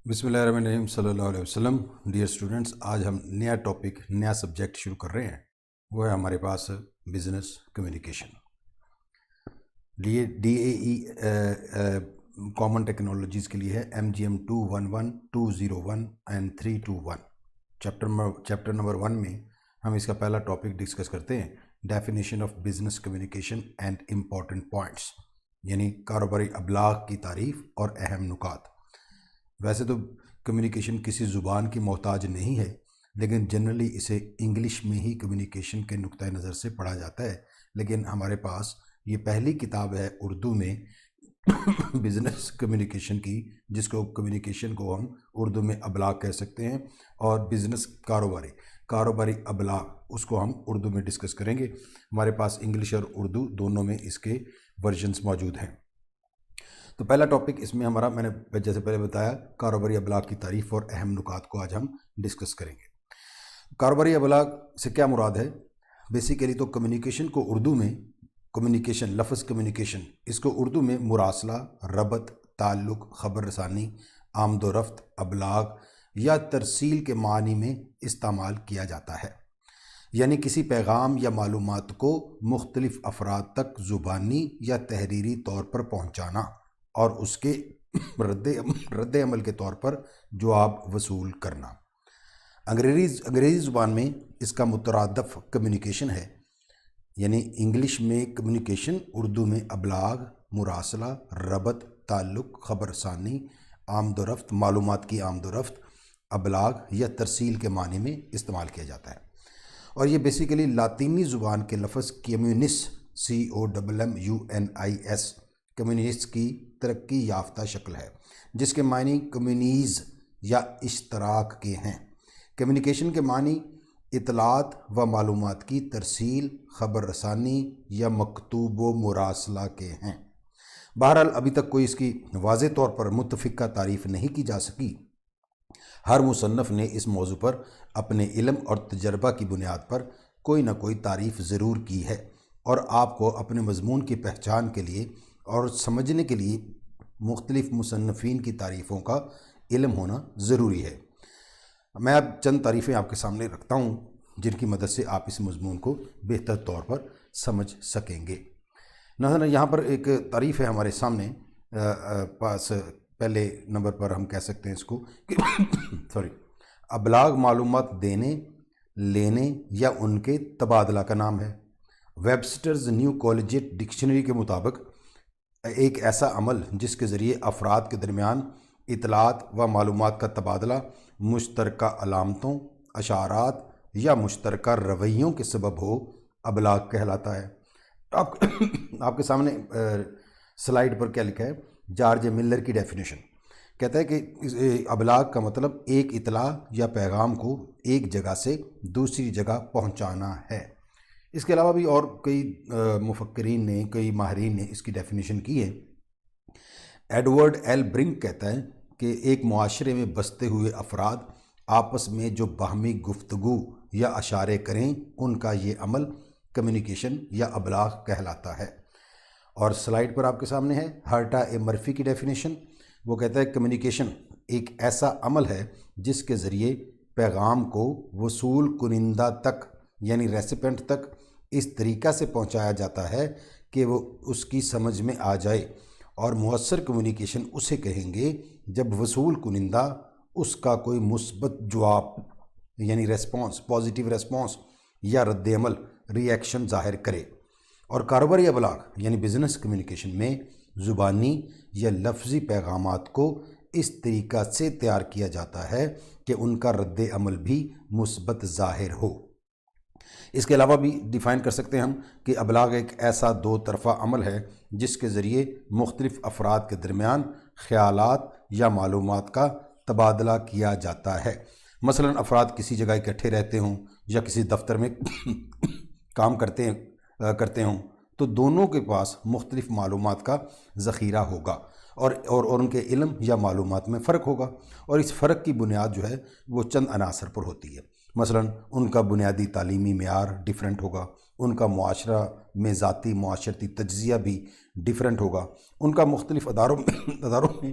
بسم اللہ الرحمن الرحیم صلی اللہ علیہ وسلم۔ ڈیئر اسٹوڈنٹس، آج ہم نیا ٹاپک، نیا سبجیکٹ شروع کر رہے ہیں۔ وہ ہے ہمارے پاس business communication. D A E common technologies کے لیے ہے MGM 211 201 اینڈ 321۔ چیپٹر نمبر 1 میں ہم اس کا پہلا ٹاپک ڈسکس کرتے ہیں، definition of business communication and important points, یعنی کاروباری ابلاغ کی تعریف اور اہم نکات۔ ویسے تو کمیونیکیشن کسی زبان کی محتاج نہیں ہے، لیکن جنرلی اسے انگلش میں ہی کمیونیکیشن کے نقطۂ نظر سے پڑھا جاتا ہے، لیکن ہمارے پاس یہ پہلی کتاب ہے اردو میں بزنس کمیونیکیشن کی، جس کو کمیونیکیشن کو ہم اردو میں ابلاغ کہہ سکتے ہیں، اور بزنس کاروباری ابلاغ اس کو ہم اردو میں ڈسکس کریں گے۔ ہمارے پاس انگلش اور اردو دونوں میں اس کے ورژنس موجود ہیں۔ تو پہلا ٹاپک اس میں ہمارا، میں نے جیسے پہلے بتایا، کاروباری ابلاغ کی تعریف اور اہم نکات کو آج ہم ڈسکس کریں گے۔ کاروباری ابلاغ سے کیا مراد ہے؟ بیسیکلی تو کمیونیکیشن کو اردو میں، کمیونیکیشن لفظ کمیونیکیشن، اس کو اردو میں مراسلہ، ربط، تعلق، خبر رسانی، آمد و رفت، ابلاغ یا ترسیل کے معنی میں استعمال کیا جاتا ہے، یعنی کسی پیغام یا معلومات کو مختلف افراد تک زبانی یا تحریری طور پر پہنچانا اور اس کے رد عمل کے طور پر جواب وصول کرنا۔ انگریزی زبان میں اس کا مترادف کمیونیکیشن ہے، یعنی انگلش میں کمیونیکیشن، اردو میں ابلاغ، مراسلہ، ربط، تعلق، خبر رسانی، آمد و رفت، معلومات کی آمد و رفت، ابلاغ یا ترسیل کے معنی میں استعمال کیا جاتا ہے۔ اور یہ بیسیکلی لاطینی زبان کے لفظ کمیونس COMMUNIS کمیونسٹ کی ترقی یافتہ شکل ہے، جس کے معنی کمیونیز یا اشتراک کے ہیں۔ کمیونیکیشن کے معنی اطلاعات و معلومات کی ترسیل، خبر رسانی یا مکتوب و مراسلہ کے ہیں۔ بہرحال ابھی تک کوئی اس کی واضح طور پر متفقہ تعریف نہیں کی جا سکی۔ ہر مصنف نے اس موضوع پر اپنے علم اور تجربہ کی بنیاد پر کوئی نہ کوئی تعریف ضرور کی ہے، اور آپ کو اپنے مضمون کی پہچان کے لیے اور سمجھنے کے لیے مختلف مصنفین کی تعریفوں کا علم ہونا ضروری ہے۔ میں اب چند تعریفیں آپ کے سامنے رکھتا ہوں، جن کی مدد سے آپ اس مضمون کو بہتر طور پر سمجھ سکیں گے۔ مثلا یہاں پر ایک تعریف ہے ہمارے سامنے پاس، پہلے نمبر پر ہم کہہ سکتے ہیں اس کو کہ ابلاغ معلومات دینے، لینے یا ان کے تبادلہ کا نام ہے۔ ویبسٹرز نیو کالجیٹ ڈکشنری کے مطابق ایک ایسا عمل جس کے ذریعے افراد کے درمیان اطلاعات و معلومات کا تبادلہ مشترکہ علامتوں، اشارات یا مشترکہ رویوں کے سبب ہو، ابلاغ کہلاتا ہے۔ آپ کے سامنے سلائیڈ پر کیا لکھا ہے؟ جارج ملر کی ڈیفینیشن کہتا ہے کہ ابلاغ کا مطلب ایک اطلاع یا پیغام کو ایک جگہ سے دوسری جگہ پہنچانا ہے۔ اس کے علاوہ بھی اور کئی مفکرین نے، کئی ماہرین نے اس کی ڈیفینیشن کی ہے۔ ایڈورڈ ایل برنک کہتا ہے کہ ایک معاشرے میں بستے ہوئے افراد آپس میں جو باہمی گفتگو یا اشارے کریں، ان کا یہ عمل کمیونیکیشن یا ابلاغ کہلاتا ہے۔ اور سلائیڈ پر آپ کے سامنے ہے ہرٹا اے مرفی کی ڈیفینیشن۔ وہ کہتا ہے کمیونیکیشن ایک ایسا عمل ہے جس کے ذریعے پیغام کو وصول کنندہ تک، یعنی ریسیپینٹ تک، اس طریقہ سے پہنچایا جاتا ہے کہ وہ اس کی سمجھ میں آ جائے، اور مؤثر کمیونیکیشن اسے کہیں گے جب وصول کنندہ اس کا کوئی مثبت جواب، یعنی ریسپانس، پازیٹیو ریسپانس یا رد عمل، ری ایکشن ظاہر کرے۔ اور کاروباری ابلاغ یعنی بزنس کمیونیکیشن میں زبانی یا لفظی پیغامات کو اس طریقہ سے تیار کیا جاتا ہے کہ ان کا رد عمل بھی مثبت ظاہر ہو۔ اس کے علاوہ بھی ڈیفائن کر سکتے ہیں ہم کہ ابلاغ ایک ایسا دو طرفہ عمل ہے جس کے ذریعے مختلف افراد کے درمیان خیالات یا معلومات کا تبادلہ کیا جاتا ہے۔ مثلا افراد کسی جگہ اکٹھے رہتے ہوں یا کسی دفتر میں کام کرتے ہوں تو دونوں کے پاس مختلف معلومات کا ذخیرہ ہوگا، اور ان کے علم یا معلومات میں فرق ہوگا، اور اس فرق کی بنیاد جو ہے وہ چند عناصر پر ہوتی ہے۔ مثلا ان کا بنیادی تعلیمی معیار ڈیفرنٹ ہوگا، ان کا معاشرہ میں ذاتی معاشرتی تجزیہ بھی ڈیفرنٹ ہوگا، ان کا مختلف اداروں میں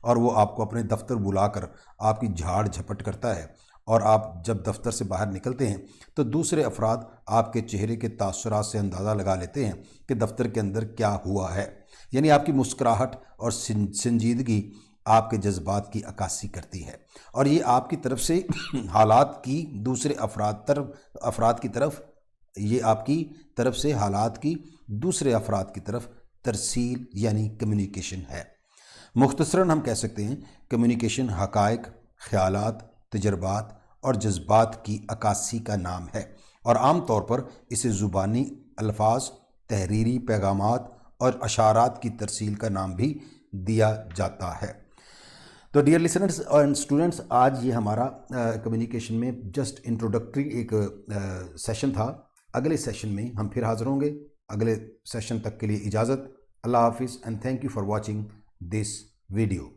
اور وہ آپ کو اپنے دفتر بلا کر آپ کی جھاڑ جھپٹ کرتا ہے، اور آپ جب دفتر سے باہر نکلتے ہیں تو دوسرے افراد آپ کے چہرے کے تاثرات سے اندازہ لگا لیتے ہیں کہ دفتر کے اندر کیا ہوا ہے، یعنی آپ کی مسکراہٹ اور سنجیدگی آپ کے جذبات کی عکاسی کرتی ہے، اور یہ آپ کی طرف سے حالات کی دوسرے افراد کی طرف یہ آپ کی طرف سے حالات کی دوسرے افراد کی طرف ترسیل یعنی کمیونیکیشن ہے۔ مختصراً ہم کہہ سکتے ہیں کمیونیکیشن حقائق، خیالات، تجربات اور جذبات کی عکاسی کا نام ہے، اور عام طور پر اسے زبانی الفاظ، تحریری پیغامات اور اشارات کی ترسیل کا نام بھی دیا جاتا ہے۔ تو ڈیئر لسنرز اینڈ اسٹوڈنٹس، آج یہ ہمارا کمیونیکیشن میں جسٹ انٹروڈکٹری ایک سیشن تھا۔ اگلے سیشن میں ہم پھر حاضر ہوں گے۔ اگلے سیشن تک کے لیے اجازت، اللہ حافظ، and thank you for watching this video.